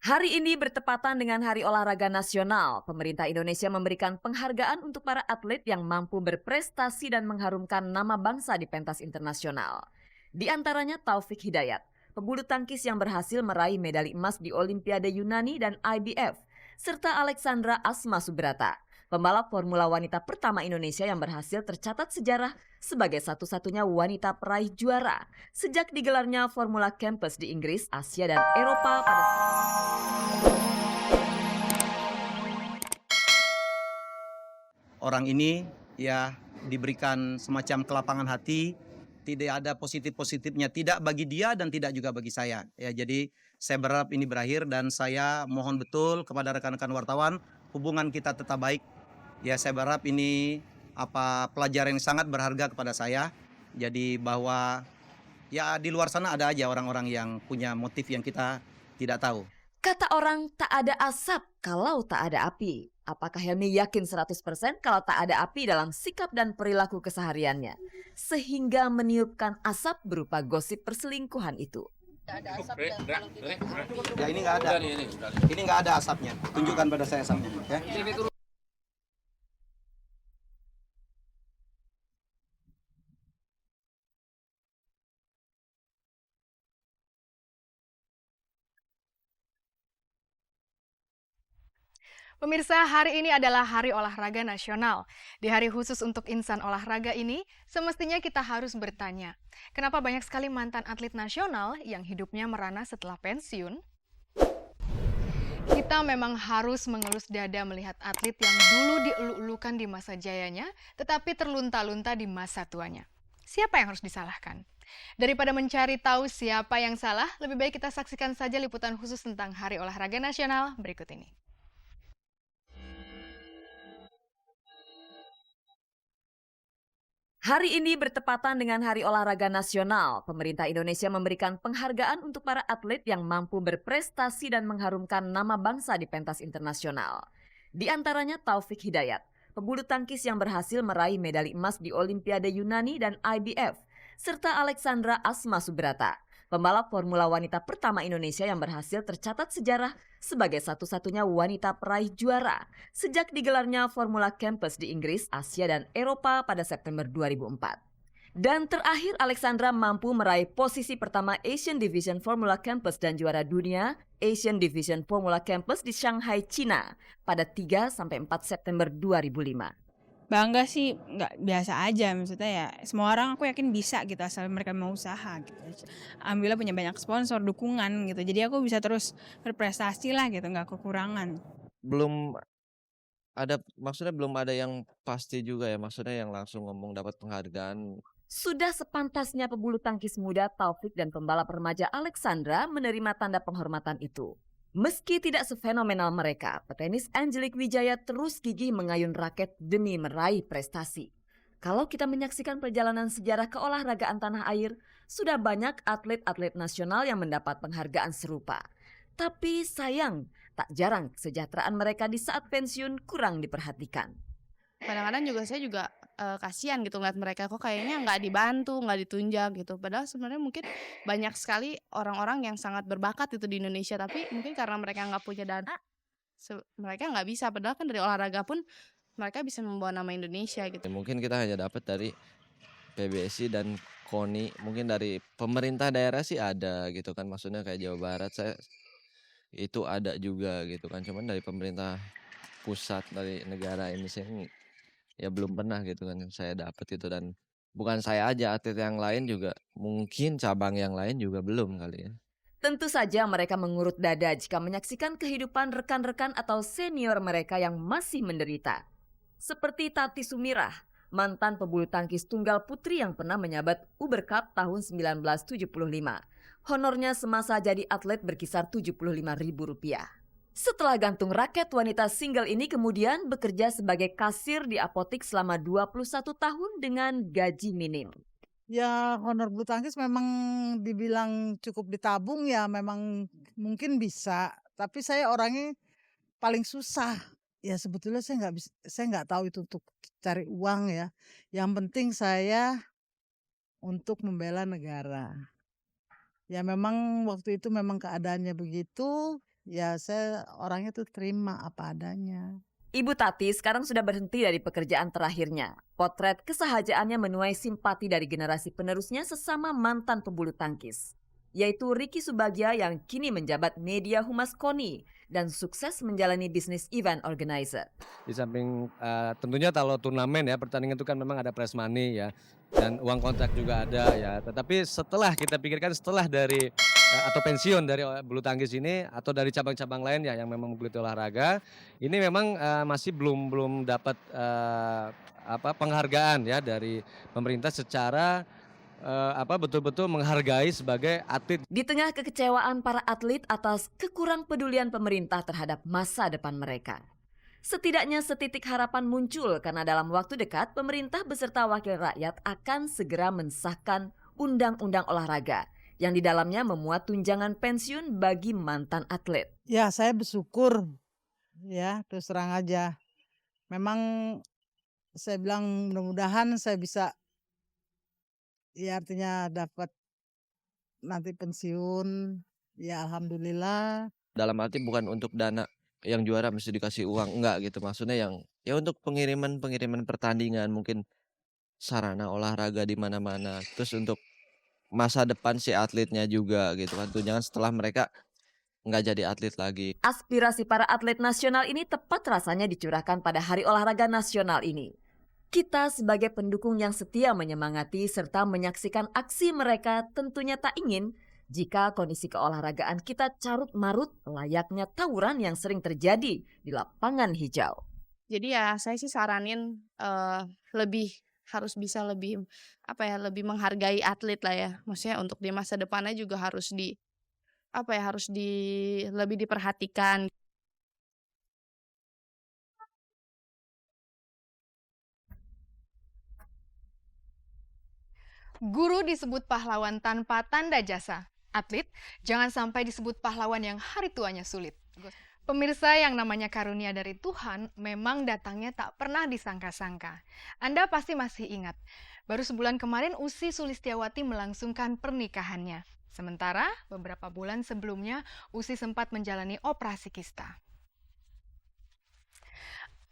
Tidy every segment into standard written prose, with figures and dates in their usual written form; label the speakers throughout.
Speaker 1: Hari ini bertepatan dengan Hari Olahraga Nasional. Pemerintah Indonesia memberikan penghargaan untuk para atlet yang mampu berprestasi dan mengharumkan nama bangsa di pentas internasional. Di antaranya Taufik Hidayat, pebulu tangkis yang berhasil meraih medali emas di Olimpiade Yunani dan IBF, serta Alexandra Asma Subrata, pembalap Formula Wanita pertama Indonesia yang berhasil tercatat sejarah sebagai satu-satunya wanita peraih juara sejak digelarnya Formula Campus di Inggris, Asia, dan Eropa pada
Speaker 2: orang ini ya diberikan semacam kelapangan hati, tidak ada positif-positifnya, tidak bagi dia dan tidak juga bagi saya. Ya, jadi saya berharap ini berakhir dan saya mohon betul kepada rekan-rekan wartawan hubungan kita tetap baik. Ya, saya berharap ini pelajaran yang sangat berharga kepada saya. Jadi bahwa ya di luar sana ada aja orang-orang yang punya motif yang kita tidak tahu.
Speaker 1: kata orang tak ada asap kalau tak ada api. Apakah Helmi yakin 100% kalau tak ada api dalam sikap dan perilaku kesehariannya? Sehingga meniupkan asap berupa gosip perselingkuhan itu.
Speaker 2: Ya ini nggak ada. Ini nggak ada asapnya. Tunjukkan pada saya asapnya. Ya.
Speaker 3: Pemirsa, hari ini adalah Hari Olahraga Nasional. Di hari khusus untuk insan olahraga ini, semestinya kita harus bertanya, kenapa banyak sekali mantan atlet nasional yang hidupnya merana setelah pensiun? Kita memang harus mengelus dada melihat atlet yang dulu dielu-elukan di masa jayanya, tetapi terlunta-lunta di masa tuanya. Siapa yang harus disalahkan? Daripada mencari tahu siapa yang salah, lebih baik kita saksikan saja liputan khusus tentang Hari Olahraga Nasional berikut ini.
Speaker 1: Hari ini bertepatan dengan Hari Olahraga Nasional. Pemerintah Indonesia memberikan penghargaan untuk para atlet yang mampu berprestasi dan mengharumkan nama bangsa di pentas internasional. Di antaranya Taufik Hidayat, pebulu tangkis yang berhasil meraih medali emas di Olimpiade Yunani dan IBF, serta Alexandra Asma Subrata, pembalap Formula Wanita pertama Indonesia yang berhasil tercatat sejarah sebagai satu-satunya wanita peraih juara sejak digelarnya Formula Campus di Inggris, Asia, dan Eropa pada September 2004. Dan terakhir Alexandra mampu meraih posisi pertama Asian Division Formula Campus dan juara dunia Asian Division Formula Campus di Shanghai, China pada 3-4 September 2005.
Speaker 4: Bangga sih nggak biasa aja, maksudnya ya semua orang aku yakin bisa gitu asal mereka mau usaha gitu. Alhamdulillah punya banyak sponsor, dukungan gitu. Jadi aku bisa terus berprestasi lah gitu, nggak kekurangan.
Speaker 5: Belum ada yang pasti juga ya, maksudnya yang langsung ngomong dapat penghargaan.
Speaker 1: Sudah sepantasnya pebulu tangkis muda Taufik dan pembalap remaja Alexandra menerima tanda penghormatan itu. Meski tidak sefenomenal mereka, petenis Angelique Wijaya terus gigih mengayun raket demi meraih prestasi. Kalau kita menyaksikan perjalanan sejarah keolahragaan tanah air, sudah banyak atlet-atlet nasional yang mendapat penghargaan serupa. Tapi sayang, tak jarang kesejahteraan mereka di saat pensiun kurang diperhatikan.
Speaker 6: Kadang-kadang saya juga kasihan gitu ngeliat mereka kok kayaknya nggak dibantu, nggak ditunjang gitu. Padahal sebenarnya mungkin banyak sekali orang-orang yang sangat berbakat itu di Indonesia, tapi mungkin karena mereka nggak punya dana, mereka nggak bisa. Padahal kan dari olahraga pun mereka bisa membawa nama Indonesia gitu.
Speaker 5: Ya, mungkin kita hanya dapat dari PBSI dan KONI, mungkin dari pemerintah daerah sih ada gitu kan, maksudnya kayak Jawa Barat saya itu ada juga gitu kan, cuman dari pemerintah pusat dari negara Indonesia ini ya belum pernah gitu kan saya dapat itu, dan bukan saya aja, atlet yang lain juga mungkin cabang yang lain juga belum kali ya.
Speaker 1: Tentu saja mereka mengurut dada jika menyaksikan kehidupan rekan-rekan atau senior mereka yang masih menderita. Seperti Tati Sumirah, mantan pebulu tangkis tunggal putri yang pernah menyabat Uber Cup tahun 1975. Honornya semasa jadi atlet berkisar Rp75.000. Setelah gantung raket, wanita single ini kemudian bekerja sebagai kasir di apotik selama 21 tahun dengan gaji minim.
Speaker 7: Ya honor bulu tangkis memang dibilang cukup ditabung ya memang mungkin bisa, tapi saya orangnya paling susah. Ya sebetulnya saya nggak tahu itu untuk cari uang ya. Yang penting saya untuk membela negara. Ya memang waktu itu memang keadaannya begitu, ya saya orangnya tuh terima apa adanya.
Speaker 1: Ibu Tati sekarang sudah berhenti dari pekerjaan terakhirnya. Potret kesahajaannya menuai simpati dari generasi penerusnya sesama mantan pebulu tangkis, yaitu Ricky Subagja yang kini menjabat media humas KONI dan sukses menjalani bisnis event organizer.
Speaker 8: Di samping tentunya kalau turnamen ya, pertandingan itu kan memang ada prize money ya, dan uang kontrak juga ada ya. Tetapi setelah kita pikirkan setelah dari atau pensiun dari bulu tangkis ini atau dari cabang-cabang lain ya yang memang menggeluti olahraga, ini memang masih belum dapat penghargaan ya dari pemerintah secara betul-betul menghargai sebagai atlet.
Speaker 1: Di tengah kekecewaan para atlet atas kekurang pedulian pemerintah terhadap masa depan mereka, setidaknya setitik harapan muncul karena dalam waktu dekat pemerintah beserta wakil rakyat akan segera mensahkan undang-undang olahraga yang di dalamnya memuat tunjangan pensiun bagi mantan atlet.
Speaker 7: Ya saya bersyukur ya terus terang aja. Memang saya bilang mudah-mudahan saya bisa ya artinya dapat nanti pensiun ya alhamdulillah.
Speaker 5: Dalam arti bukan untuk dana yang juara mesti dikasih uang, enggak gitu. Maksudnya yang ya untuk pengiriman pertandingan, mungkin sarana olahraga di mana-mana. Terus untuk masa depan si atletnya juga gitu kan. Tunjangan setelah mereka nggak jadi atlet lagi.
Speaker 1: Aspirasi para atlet nasional ini tepat rasanya dicurahkan pada Hari Olahraga Nasional ini. Kita sebagai pendukung yang setia menyemangati serta menyaksikan aksi mereka tentunya tak ingin jika kondisi keolahragaan kita carut marut layaknya tawuran yang sering terjadi di lapangan hijau.
Speaker 6: Jadi ya saya sih saranin harus bisa lebih lebih menghargai atlet lah ya. Maksudnya untuk di masa depannya juga harus lebih diperhatikan.
Speaker 3: Guru disebut pahlawan tanpa tanda jasa. Atlet jangan sampai disebut pahlawan yang hari tuanya sulit. Pemirsa, yang namanya karunia dari Tuhan memang datangnya tak pernah disangka-sangka. Anda pasti masih ingat, baru sebulan kemarin Ussy Sulistiawati melangsungkan pernikahannya. Sementara beberapa bulan sebelumnya Ussy sempat menjalani operasi kista.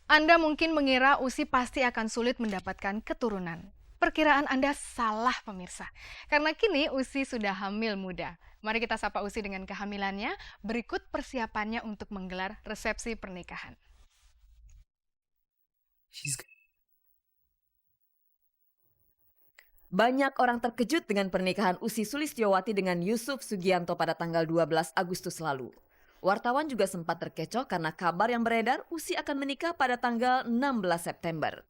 Speaker 3: Anda mungkin mengira Ussy pasti akan sulit mendapatkan keturunan. Perkiraan Anda salah, pemirsa. Karena kini Ussy sudah hamil muda. Mari kita sapa Ussy dengan kehamilannya. Berikut persiapannya untuk menggelar resepsi pernikahan.
Speaker 1: Banyak orang terkejut dengan pernikahan Ussy Sulistiawati dengan Yusuf Sugianto pada tanggal 12 Agustus lalu. Wartawan juga sempat terkecoh karena kabar yang beredar Ussy akan menikah pada tanggal 16 September.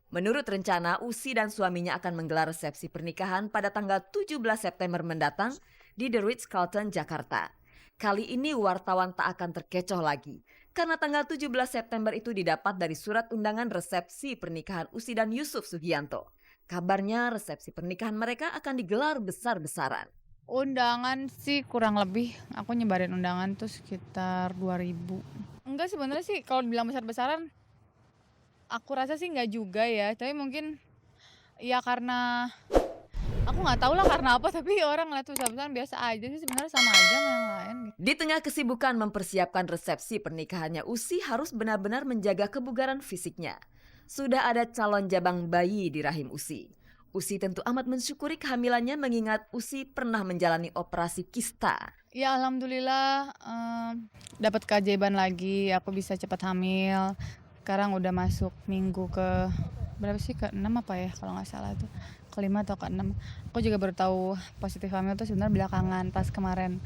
Speaker 1: Menurut rencana, Ussy dan suaminya akan menggelar resepsi pernikahan pada tanggal 17 September mendatang di The Ritz-Carlton, Jakarta. Kali ini wartawan tak akan terkecoh lagi, karena tanggal 17 September itu didapat dari surat undangan resepsi pernikahan Ussy dan Yusuf Sugianto. Kabarnya resepsi pernikahan mereka akan digelar besar-besaran.
Speaker 4: Undangan sih kurang lebih, aku nyebarin undangan tuh sekitar 2.000. Enggak, sebenarnya sih kalau dibilang besar-besaran, aku rasa sih nggak juga ya, tapi mungkin ya karena aku nggak tahu lah karena apa, tapi orang ngeliat besar-besaran biasa aja sih, sebenarnya sama aja sama yang lain.
Speaker 1: Di tengah kesibukan mempersiapkan resepsi pernikahannya, Ussy harus benar-benar menjaga kebugaran fisiknya. Sudah ada calon jabang bayi di rahim Ussy. Ussy tentu amat mensyukuri kehamilannya mengingat Ussy pernah menjalani operasi kista.
Speaker 4: Ya alhamdulillah dapat keajaiban lagi, aku bisa cepat hamil. Sekarang udah masuk minggu ke berapa sih, ke 6 apa ya kalau nggak salah tuh, ke 5 atau ke 6. Aku juga baru tahu positif hamil tuh sebenarnya belakangan, pas kemarin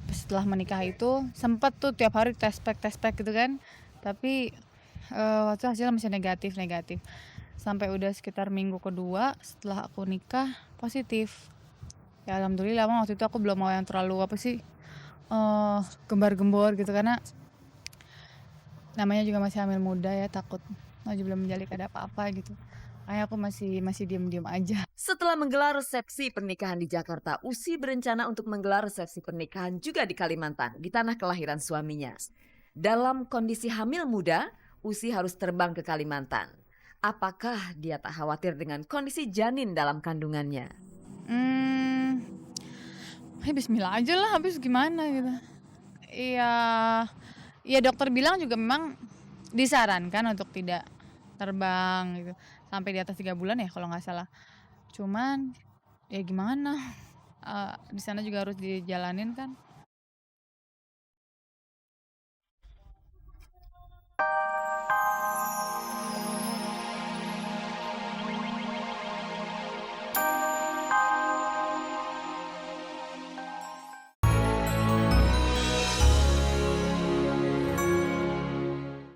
Speaker 4: setelah menikah itu sempat tuh tiap hari tes pack gitu kan, tapi waktu hasilnya masih negatif sampai udah sekitar minggu kedua setelah aku nikah positif. Ya alhamdulillah, waktu itu aku belum mau yang terlalu gembar-gembor gitu karena namanya juga masih hamil muda ya, takut belum menjalin ada apa-apa gitu. Kayak aku masih diam-diam aja.
Speaker 1: Setelah menggelar resepsi pernikahan di Jakarta, Ussy berencana untuk menggelar resepsi pernikahan juga di Kalimantan, di tanah kelahiran suaminya. Dalam kondisi hamil muda, Ussy harus terbang ke Kalimantan. Apakah dia tak khawatir dengan kondisi janin dalam kandungannya?
Speaker 4: Bismillah aja lah, habis gimana gitu.
Speaker 9: Iya, iya dokter bilang juga memang disarankan untuk tidak terbang gitu, sampai di atas 3 bulan ya kalau nggak salah. Cuman, ya gimana, di sana juga harus dijalanin kan.